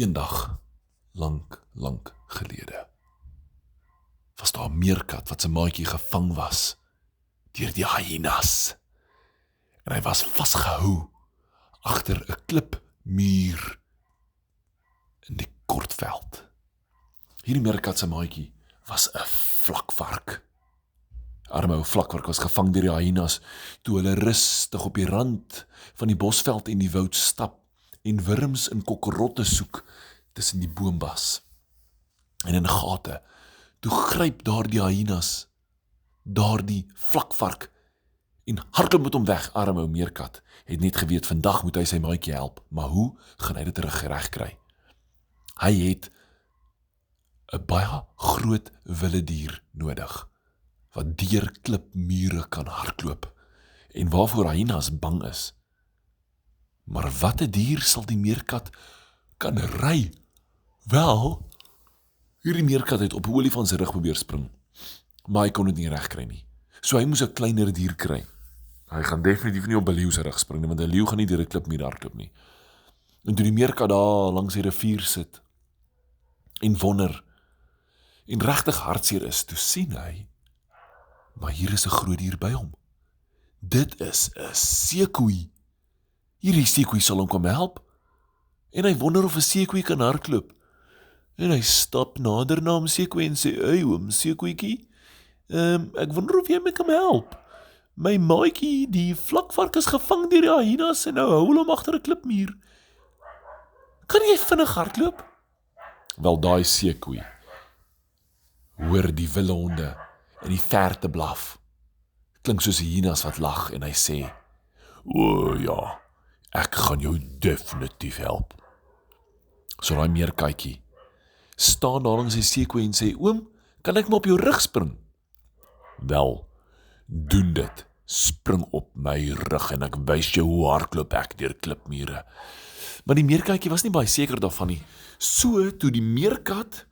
Eendag, lang gelede, was daar 'n meerkat wat sy maatjie gevang was deur die hyenas. En hy was vasgehou agter 'n klipmuur in die kortveld. Hierdie meerkat se maatjie was 'n vlakvark. Arme ou vlakvark was gevang deur die hyenas toe hulle rustig op die rand van die bosveld en die woud stap en wurms en kokkerotte soek tussen die boombas. En in gate, toe gryp daardie hyenas daardie vlakvark en hardloop met hom weg. Arme ou meerkat het net geweet vandag moet hy sy maatjie help, maar hoe gaan hy dit reg kry? Hy het 'n baie groot wilde dier nodig wat deur klipmure kan hardloop en waarvoor hyenas bang is. Maar watter dier sal die meerkat kan ry? Wel, hierdie meerkat het op 'n olifant se rug probeer spring, maar hy kon dit nie reg kry nie. So hy moes 'n kleiner dier kry. Hy gaan definitief nie op 'n leeu se rug spring nie, want 'n leeu gaan nie deur 'n klipmuur hardloop nie. En toe die meerkat daar langs die rivier sit en wonder en regtig hartseer is, toe sien hy, maar hier is 'n groot dier by hom. Dit is 'n seekoei. Hierdie seekoei sal hom kom help. En hy wonder of 'n seekoei kan hardloop. En hy stap nader na hom seekoei en sê, "Hey oom seekoeietjie, ek wonder of jy my kan help. My maatjie, die vlakvark is gevang deur die hyenas en nou hou hulle hom agter 'n klipmuur. Kan jy vinnig hardloop?" Wel, daai seekoei hoor die wilde honde in die verte blaf. Klink soos 'n hyenas wat lag en hy sê, "O ja, ek gaan jou definitief help." So daai meerkatjie staan daar langs sy seekoei en sê, "Oom, kan ek maar op jou rug spring?" "Wel, doen dit. Spring op my rug en ek wys jou hoe hardloop ek deur klipmure." Maar die meerkatjie was nie baie seker daarvan nie. So toe die meerkat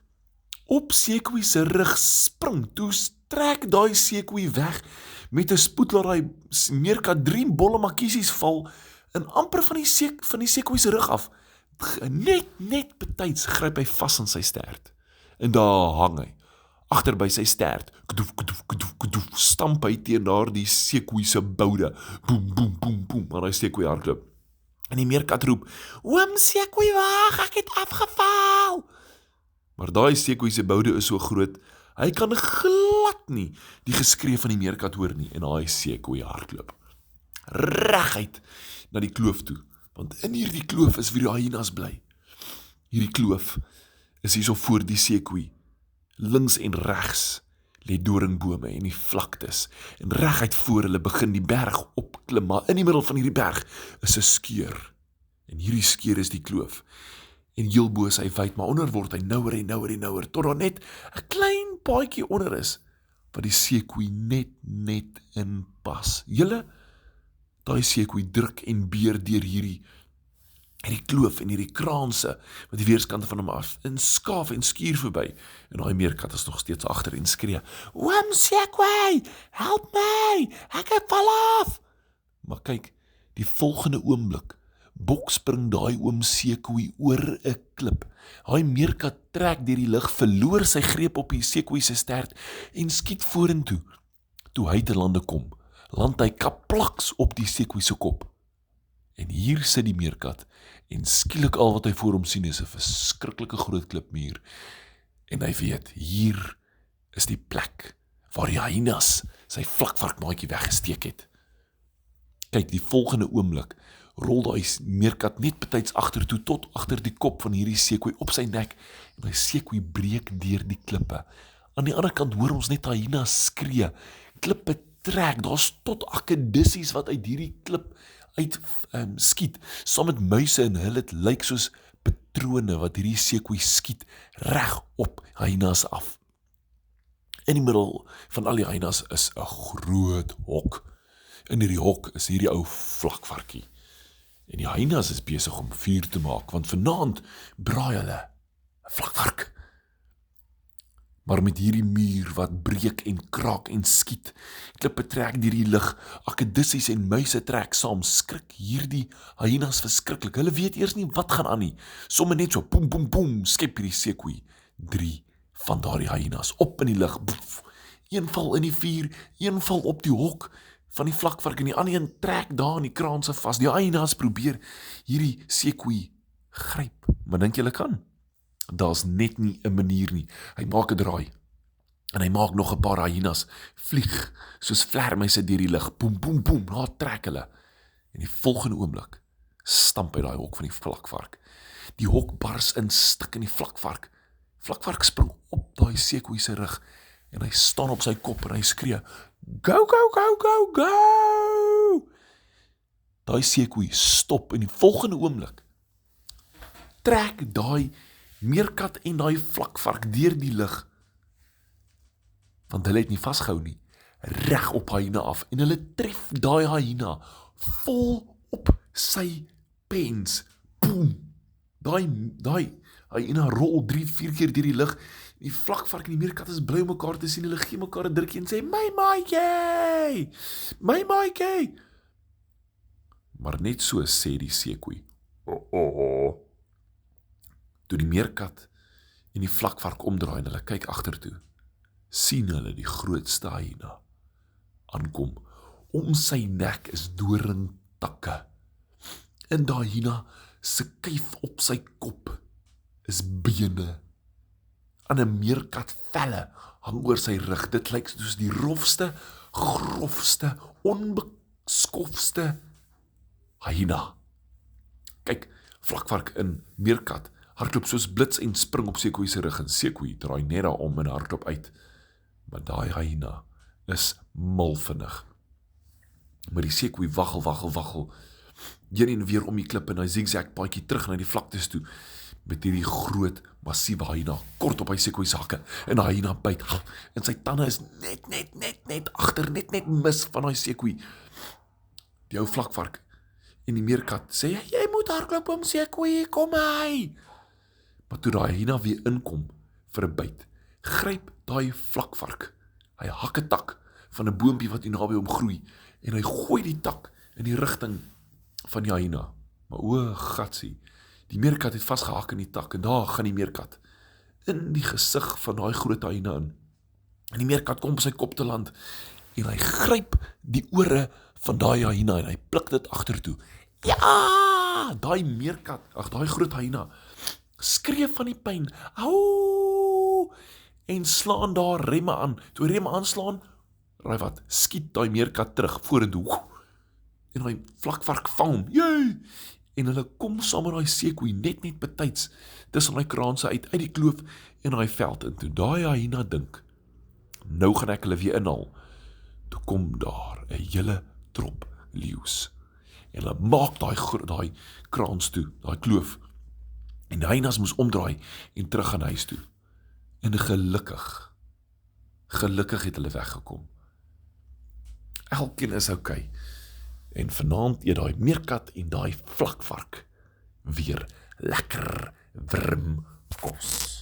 op seekoei se rug spring, toe trek daai seekoei weg met 'n spoed laat daai meerkat 3 bolle makiesies val en amper van die seekoei se rug af. Net betyds gryp hy vas aan sy stert. En daar hang hy, agter by sy stert. Kedoef, stamp hy teen daardie seekoei se boude. Boem, maar hy seekoei hardloop. En die meerkat roep, "Oom seekoei, wag, ek het afgeval." Maar daai seekoei se boude is so groot, hy kan glad nie die geskree van die meerkat hoor nie, en daai seekoei hardloop reguit na die kloof toe, want in hierdie kloof is waar die hyenas bly. Hierdie kloof is hierso voor die seekoei. Links en regs lê doringbome en die vlaktes, en reguit voor hulle begin die berg opklim, maar in die middel van hierdie berg is 'n skeur. En hierdie skeur is die kloof. En heel bo is hy wyd, maar onder word hy nouer en nouer, tot daar net 'n klein paadjie onder is, wat die seekoei net in pas. Julle, daai seekoei druk en beer deur hierdie kloof en hierdie kraanse, wat die weerskante van hom af, en skaaf en skuur verby, en daai meerkat is nog steeds agter en skree, "Oom seekoei, help my, ek het val af." Maar kyk, die volgende oomblik, bokspring daai oom seekoei oor 'n klip. Daai meerkat trek deur die lug, verloor sy greep op die seekoei se stert, en skiet vorentoe. Toe hy te lande kom, land hy kaplaks op die seekoei se kop. En hier sit die meerkat, en skielik al wat hy voor hom sien is 'n verskriklike groot klipmuur. En hy weet, hier is die plek waar die hyenas sy vlakvarkmaatjie weggesteek het. Kyk, die volgende oomblik rol daai meerkat net betyds agtertoe tot agter die kop van hierdie seekoei op sy nek, en die seekoei breek deur die klippe. Aan die ander kant hoor ons net hyenas skree, klippe trek, daar's tot akedisies wat uit hierdie klip uit skiet, saam met muise, en hulle lyk soos patrone wat hierdie seekoei skiet reg op hyenas af. In die middel van al die hyenas is 'n groot hok. In hierdie hok is hierdie ou vlakvarkie. En die hyenas is besig om vuur te maak, want vanaand braai hulle 'n vlakvark. Maar met hierdie muur wat breek en kraak en skiet, klippe trek deur die lug, akedisse en muise trek saam, skrik hierdie hyenas verskriklik. Hulle weet eers nie wat gaan aan nie. Somme net so, boem, boem, boem, skep hierdie sekoe. 3 van daardie hyenas op in die lug. Boef. Een val in die vuur, een val op die hok van die vlakvark en die ander een trek daar in die kraanse vas. Die hyenas probeer hierdie sekoe gryp. Maar dink julle kan? Daar's net nie 'n manier nie. Hy maak 'n draai. En hy maak nog 'n paar hyenas vlieg soos vlermuise deur die lug. Boem, boem, boem, daar trek hulle. En die volgende oomblik stamp hy daai hok van die vlakvark. Die hok bars in stuk in die vlakvark. Vlakvark spring op daai sekoe se rug en hy staan op sy kop en hy skree: "Go, go, go, go, go!" Daai sekoe stop en die volgende oomblik trek daai meerkat en daai vlakvark deur die lug. Want hulle het nie vasgehou nie, reg op hyena af en hulle tref daai hyena vol op sy pens. Boem! Daai hyena rol 3-4 keer deur die lug. Die vlakvark en die meerkat is bly om mekaar te sien. Hulle gee mekaar 'n drukkie en sê: "My maatjie! My maatjie!" Maar net so sê die sekoe: "Oh." Toe die meerkat en die vlakvark omdraai en hulle kyk agtertoe, sien hulle die grootste hyena aankom. Om sy nek is doringtakke. In daai hyena se kuif op sy kop is bene. Aan 'n meerkat velle hang oor sy rug. Dit lyk soos die rofste, grofste, onbeskofste hyena. Kyk, vlakvark in meerkat hardloop soos blits en spring op sekoe se rug en sekoe draai net daar om en hardloop uit. Maar daai hyena is mal vinnig. Maar die sekoe waggel, heen en weer om die klip en hy zigzag paadjie terug na die vlaktes toe, met hierdie groot, massiewe hyena kort op hy sekoe se hakke, en die hyena byt, en sy tande is net agter, net mis van hy sekoe. Die ou vlakvark en die meerkat sê: "Jy moet hardloop om sekoe, kom hy!" Maar toe daai hyena weer inkom vir 'n byt, gryp daai vlakvark, hy hak 'n tak van 'n boompie wat hier naby hom groei, en hy gooi die tak in die rigting van die hyena. Maar o, gatsie, die meerkat het vasgehak in die tak, en daar gaan die meerkat in die gesig van daai groot hyena in. En die meerkat kom op sy kop te land, en hy gryp die ore van daai hyena, en hy pluk dit agtertoe. Ja! Daai groot hyena skree van die pyn, au! En slaan daar remme aan. Toe remme aanslaan, raai wat, skiet daai meerkat terug vorentoe. En daai vlakvark vang hom. Jee! En hulle kom saam met daai sekoe net betyds tussen daai kraanse uit die kloof en daai veld. En toe daai hyena dink, nou gaan ek hulle weer inhaal. Toe kom daar 'n hele trop leeu's. En hulle maak daai kraans toe, daai kloof. En die hyenas moes omdraai en terug gaan huis toe. En gelukkig het hulle weggekom. Elkeen is okay. En vanaand eet daai meerkat en daai vlakvark weer lekker wurmkos.